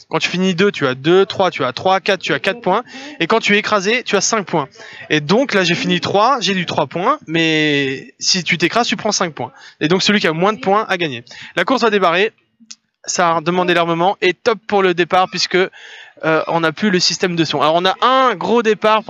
Quand tu finis 2, tu as 2, 3, tu as 3, 4, tu as 4 points. Et quand tu es écrasé, tu as 5 points. Et donc là, j'ai fini 3, j'ai eu 3 points, mais si tu t'écrases, tu prends 5 points. Et donc celui qui a moins de points a gagné. La course va démarrer. Ça a demandé l'armement et top pour le départ puisque on n'a plus le système de son. Alors on a un gros départ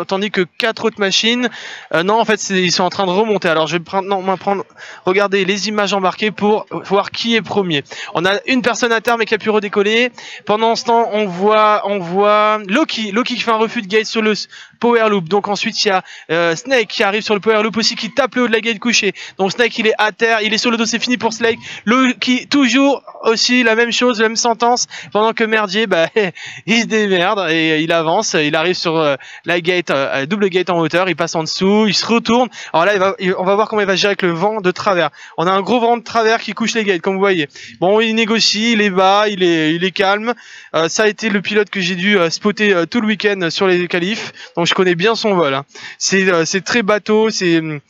tandis que 4 autres machines. Non, en fait, ils sont en train de remonter. Alors je vais prendre, regardez les images embarquées pour voir qui est premier. On a une personne à terre mais qui a pu redécoller. Pendant ce temps, on voit Loki qui fait un refus de gate sur le power loop. Donc ensuite il y a Snake qui arrive sur le power loop aussi, qui tape le haut de la gate couchée. Donc Snake il est à terre, il est sur le dos, c'est fini pour Snake. Loki toujours aussi la même chose, la même sentence, pendant que Merdier il se démerde et il avance, il arrive sur la gate, double gate en hauteur, il passe en dessous, il se retourne. Alors là on va voir comment il va gérer avec le vent de travers. On a un gros vent de travers qui couche les gates comme vous voyez. Bon, il négocie, il est bas, il est calme. Ça a été le pilote que j'ai dû spotter tout le week-end sur les qualifs, donc je connais bien son vol, hein. C'est très bateau, c'est une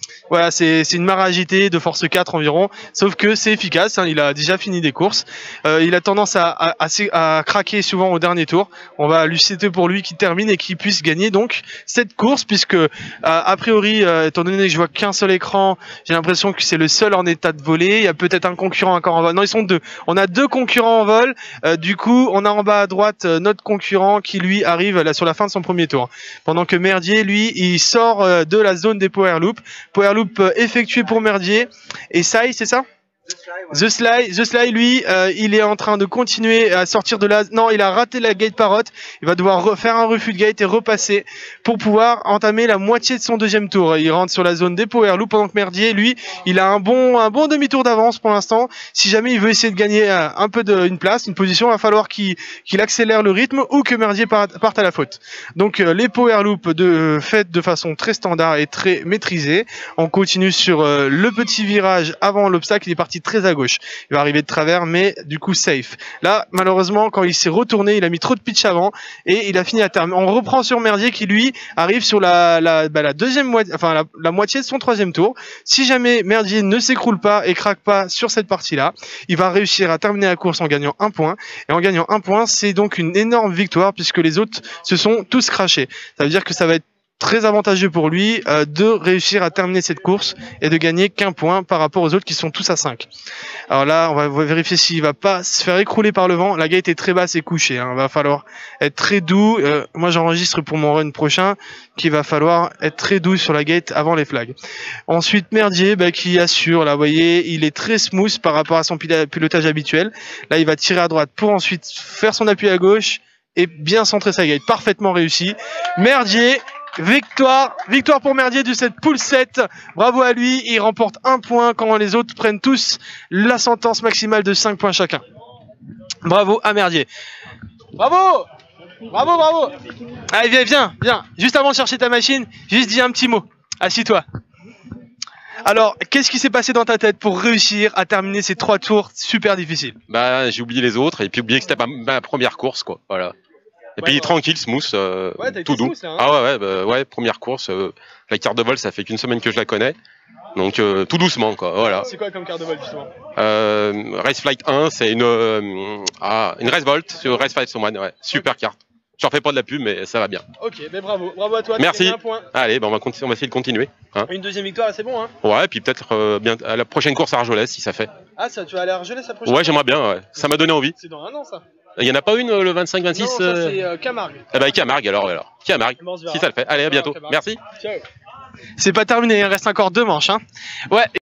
mare agitée de force 4 environ, sauf que c'est efficace, hein, il a déjà fini des courses. Il a tendance à craquer souvent au dernier tour. On va lui citer pour lui qui termine et qui puisse gagner donc cette course, puisque a priori, étant donné que je vois qu'un seul écran, j'ai l'impression que c'est le seul en état de voler. Il y a peut-être un concurrent encore en vol. Non, ils sont deux. On a deux concurrents en vol. Du coup, on a en bas à droite notre concurrent qui lui arrive là sur la fin de son premier tour. Pendant que Merdier, lui, il sort de la zone des power loop. Power loop effectué pour Merdier. Et Sai, c'est ça? The Sly, lui, il est en train de continuer à sortir de la... Non, il a raté la gate parotte. Il va devoir refaire un refus de gate et repasser pour pouvoir entamer la moitié de son deuxième tour. Il rentre sur la zone des power loop pendant que Merdier, lui, il a un bon demi-tour d'avance pour l'instant. Si jamais il veut essayer de gagner un peu une place, une position, il va falloir qu'il accélère le rythme ou que Merdier parte à la faute. Donc les power loop faites de façon très standard et très maîtrisée. On continue sur le petit virage avant l'obstacle. Il est parti très à gauche. Il va arriver de travers, mais du coup safe. Là, malheureusement, quand il s'est retourné, il a mis trop de pitch avant et il a fini à terme. On reprend sur Merdier qui lui arrive sur la deuxième moitié, enfin la moitié de son troisième tour. Si jamais Merdier ne s'écroule pas et craque pas sur cette partie-là, il va réussir à terminer la course en gagnant un point. Et en gagnant un point, c'est donc une énorme victoire puisque les autres se sont tous crachés. Ça veut dire que ça va être très avantageux pour lui de réussir à terminer cette course et de gagner qu'un point par rapport aux autres qui sont tous à 5. Alors là, on va vérifier s'il va pas se faire écrouler par le vent. La gate est très basse et couchée, hein. Va falloir être très doux. Moi, j'enregistre pour mon run prochain qu'il va falloir être très doux sur la gate avant les flags. Ensuite, Merdier qui assure. Là, vous voyez, il est très smooth par rapport à son pilotage habituel. Là, il va tirer à droite pour ensuite faire son appui à gauche et bien centrer sa gate. Parfaitement réussi. Merdier, victoire pour Merdier de cette poule 7. Bravo à lui, il remporte un point quand les autres prennent tous la sentence maximale de 5 points chacun. Bravo à Merdier. Bravo. Allez, viens. Juste avant de chercher ta machine, juste dis un petit mot. Assis-toi. Alors, qu'est-ce qui s'est passé dans ta tête pour réussir à terminer ces 3 tours super difficiles? Bah, j'ai oublié les autres et puis oublié que c'était ma première course, quoi. Voilà. Et puis tranquille, smooth, tout doux. Smooth, hein. Ah ouais, première course. La carte de vol, ça fait qu'une semaine que je la connais. Donc tout doucement, quoi. Voilà. C'est quoi comme carte de vol justement? Race Flight 1, c'est une Race Volt sur Race Flight 1, ouais. Super carte. J'en fais pas de la pub, mais ça va bien. Ok, mais bravo à toi. Merci. Un point. Allez, on va essayer de continuer. Hein. Une deuxième victoire, c'est bon, hein? Ouais, et puis peut-être bien à la prochaine course à Argelès, si ça fait. Ah, ça, tu vas aller à Argelès la prochaine? Ouais, j'aimerais bien. Ouais. Ça m'a donné envie. C'est dans un an, ça. Il y en a pas une le 25-26? Non, ça c'est Camargue. Eh ben Camargue alors. Camargue, si ça le fait. Allez, à bientôt. Merci. Ciao. C'est pas terminé, il reste encore 2 manches, hein. Ouais.